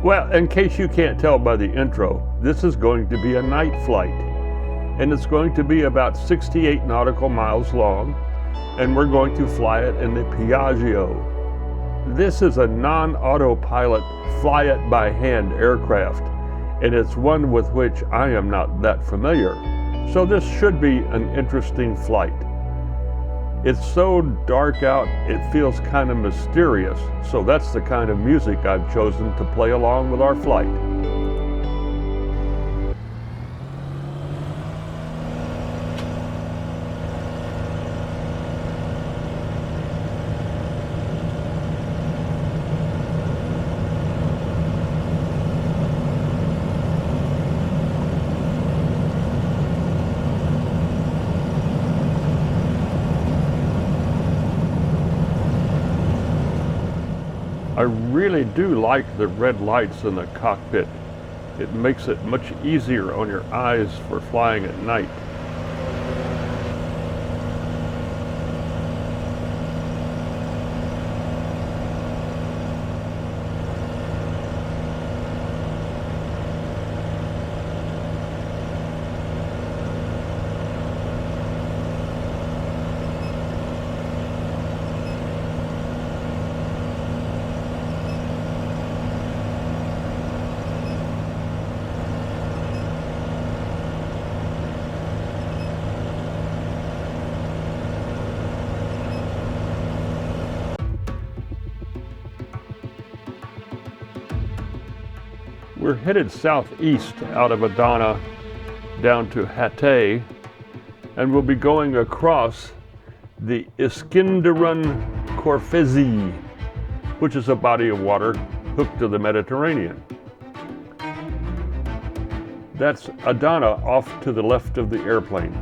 Well, in case you can't tell by the intro, this is going to be a night flight. And it's going to be about 68 nautical miles long, and we're going to fly it in the Piaggio. This is a non-autopilot, fly-it-by-hand aircraft, and it's one with which I am not that familiar. So this should be an interesting flight. It's so dark out, it feels kind of mysterious, so that's the kind of music I've chosen to play along with our flight. I really do like the red lights in the cockpit. It makes it much easier on your eyes for flying at night. We're headed southeast out of Adana down to Hatay, and we'll be going across the Iskenderun Körfezi, which is a body of water hooked to the Mediterranean. That's Adana off to the left of the airplane.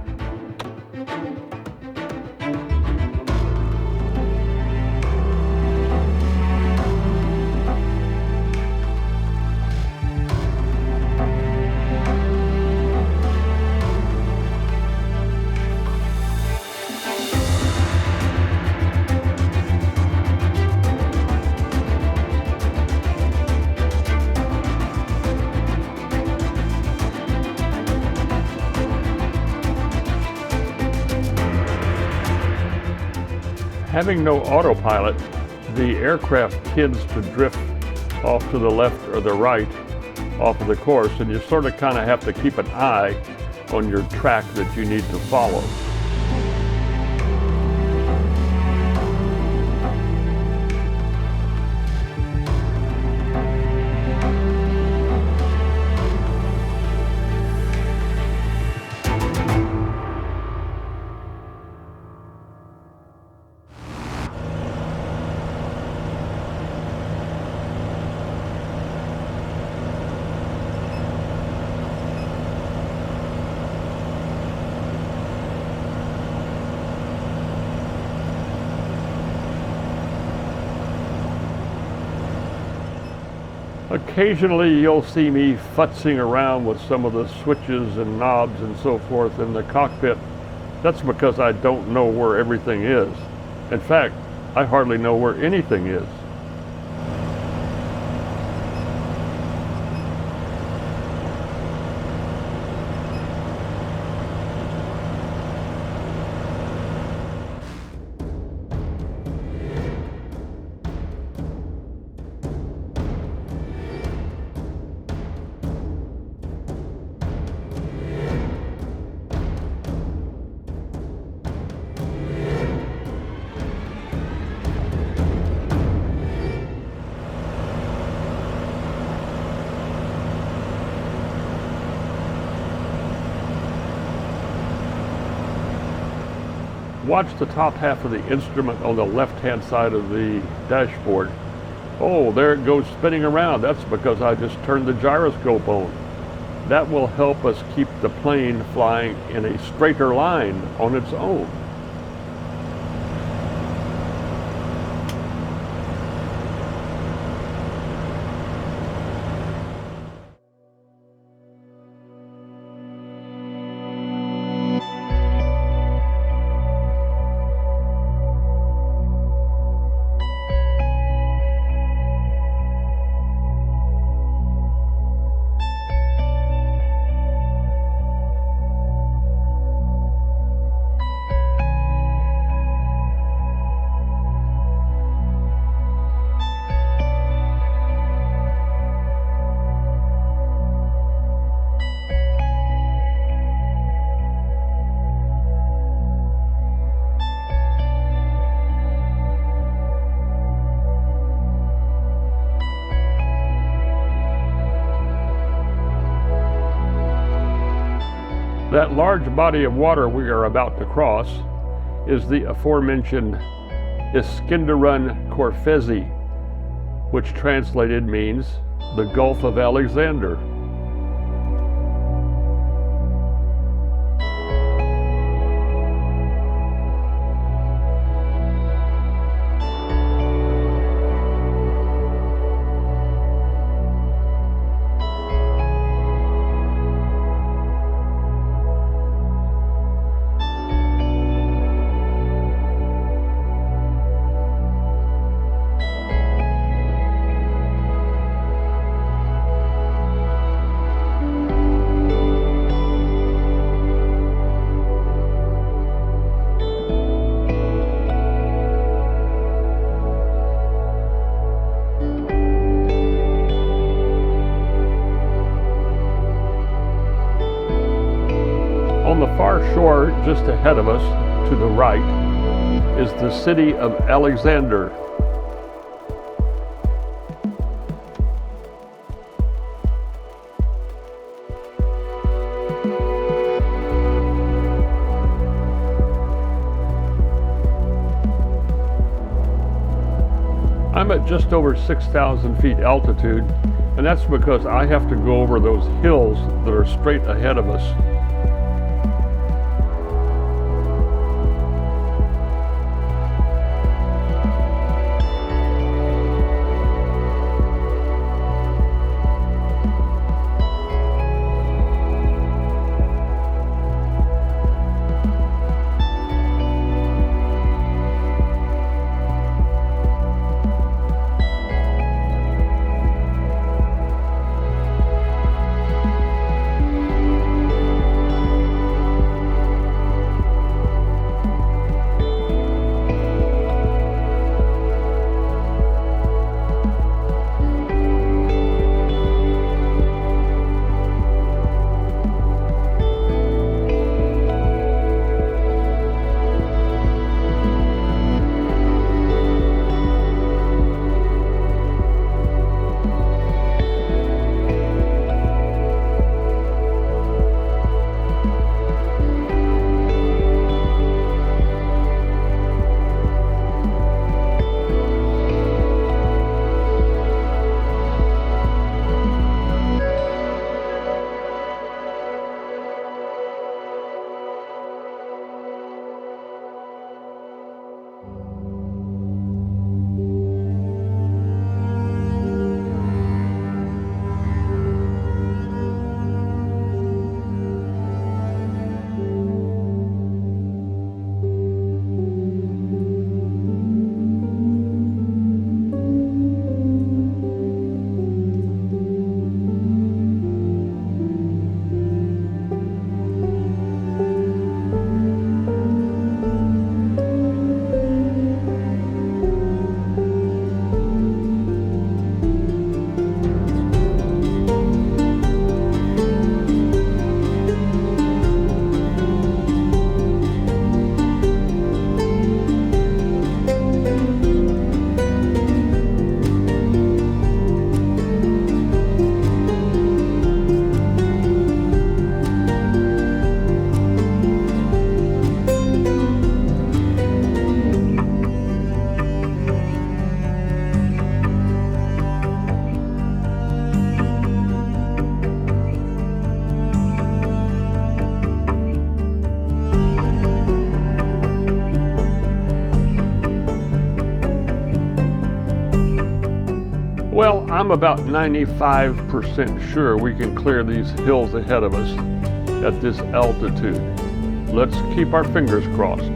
Having no autopilot, the aircraft tends to drift off to the left or the right off of the course, and you sort of kind of have to keep an eye on your track that you need to follow. Occasionally you'll see me futzing around with some of the switches and knobs and so forth in the cockpit. That's because I don't know where everything is. In fact, I hardly know where anything is. Watch the top half of the instrument on the left-hand side of the dashboard. Oh, there it goes spinning around. That's because I just turned the gyroscope on. That will help us keep the plane flying in a straighter line on its own. That large body of water we are about to cross is the aforementioned Iskenderun Korfezi, which translated means the Gulf of Alexander. On the far shore, just ahead of us, to the right, is the city of Alexander. I'm at just over 6,000 feet altitude, and that's because I have to go over those hills that are straight ahead of us. Well, I'm about 95% sure we can clear these hills ahead of us at this altitude. Let's keep our fingers crossed.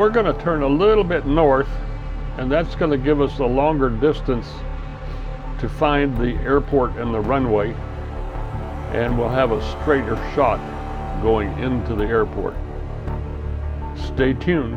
we're going to turn a little bit north, and that's going to give us a longer distance to find the airport and the runway, and we'll have a straighter shot going into the airport. Stay tuned.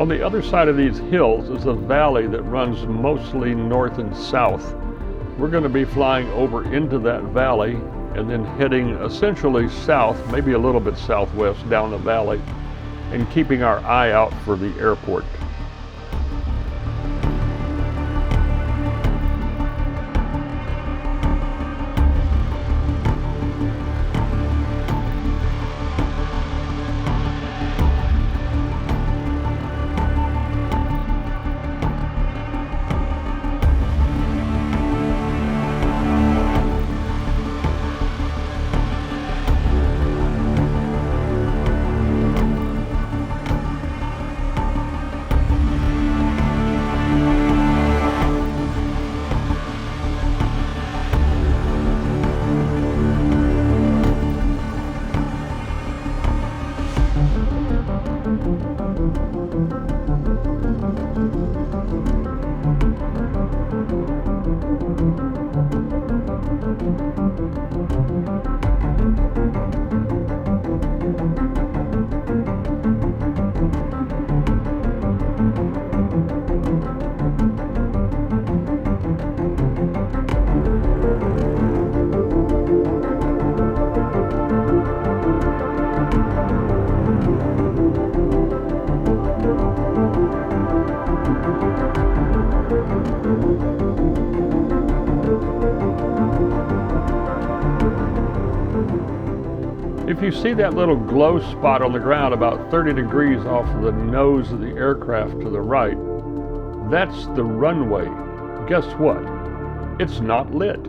On the other side of these hills is a valley that runs mostly north and south. We're going to be flying over into that valley and then heading essentially south, maybe a little bit southwest down the valley, and keeping our eye out for the airport. If you see that little glow spot on the ground about 30 degrees off the nose of the aircraft to the right, that's the runway. Guess what? It's not lit.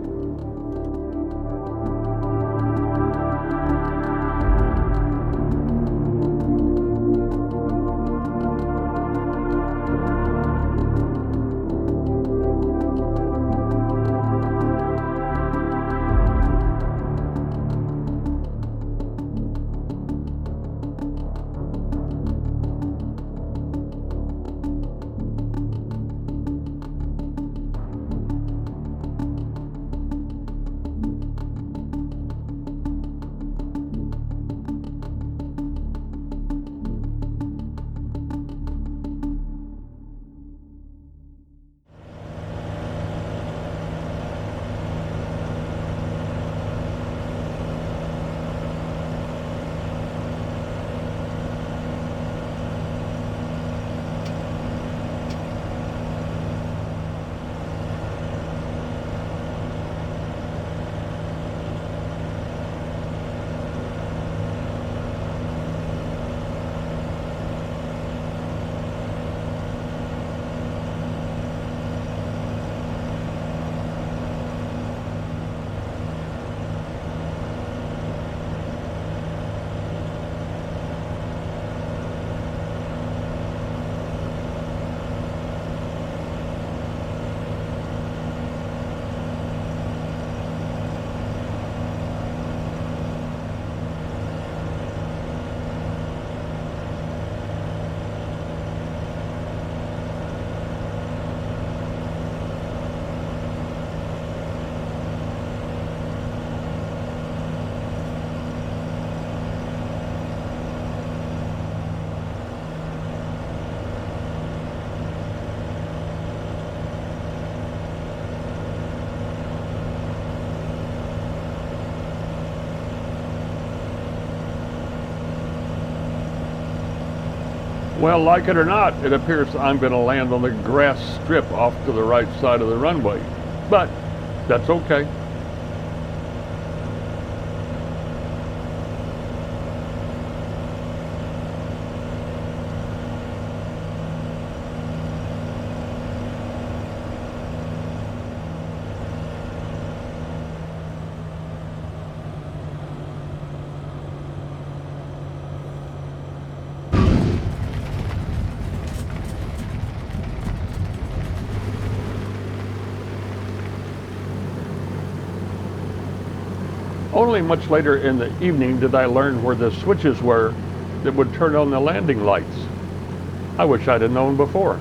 Well, like it or not, it appears I'm going to land on the grass strip off to the right side of the runway. But That's okay. Only much later in the evening did I learn where the switches were that would turn on the landing lights. I wish I'd have known before.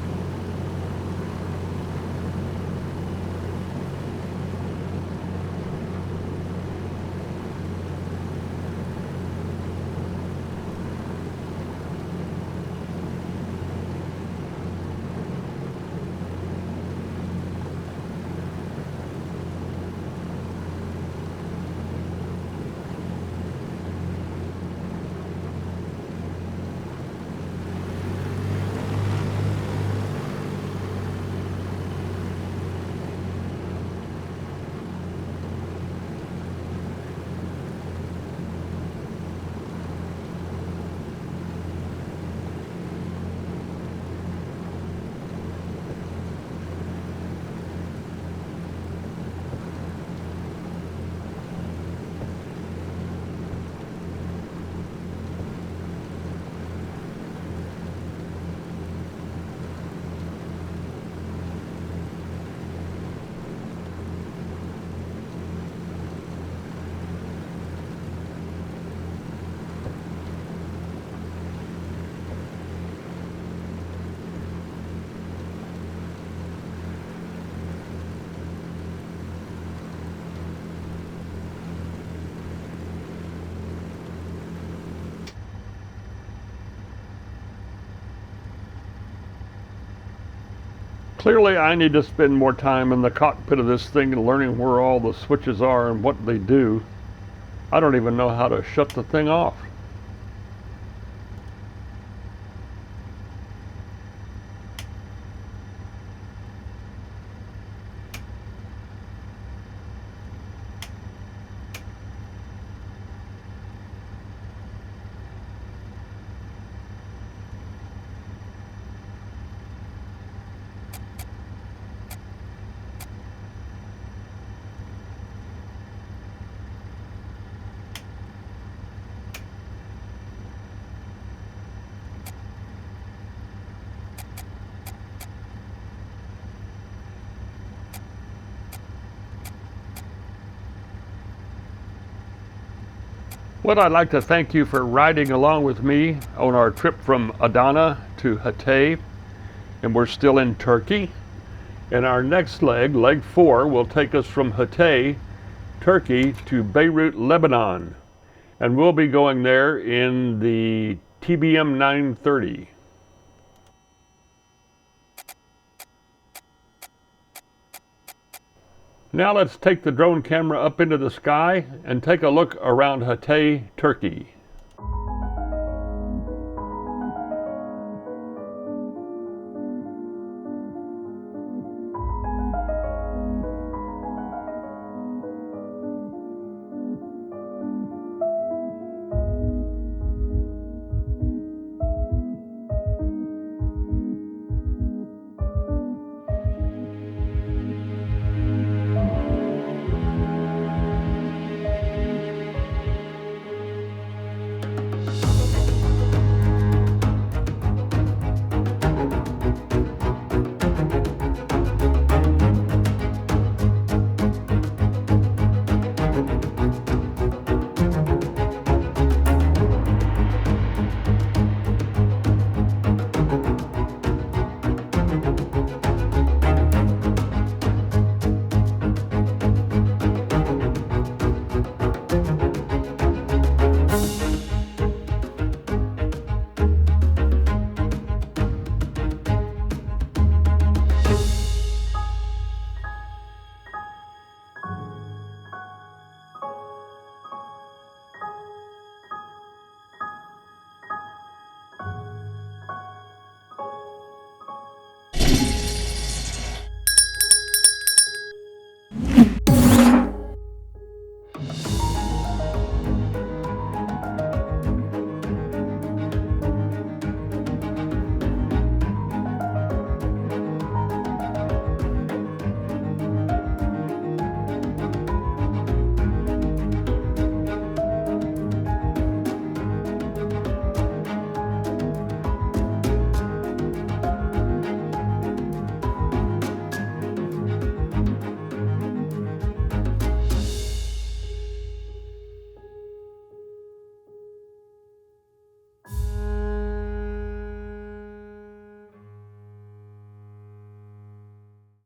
Clearly, I need to spend more time in the cockpit of this thing and learning where all the switches are and what they do. I don't even know how to shut the thing off. Well, I'd like to thank you for riding along with me on our trip from Adana to Hatay, and we're still in Turkey. And our next leg, leg 4, will take us from Hatay, Turkey, to Beirut, Lebanon. And we'll be going there in the TBM 930. Now let's take the drone camera up into the sky and take a look around Hatay, Turkey.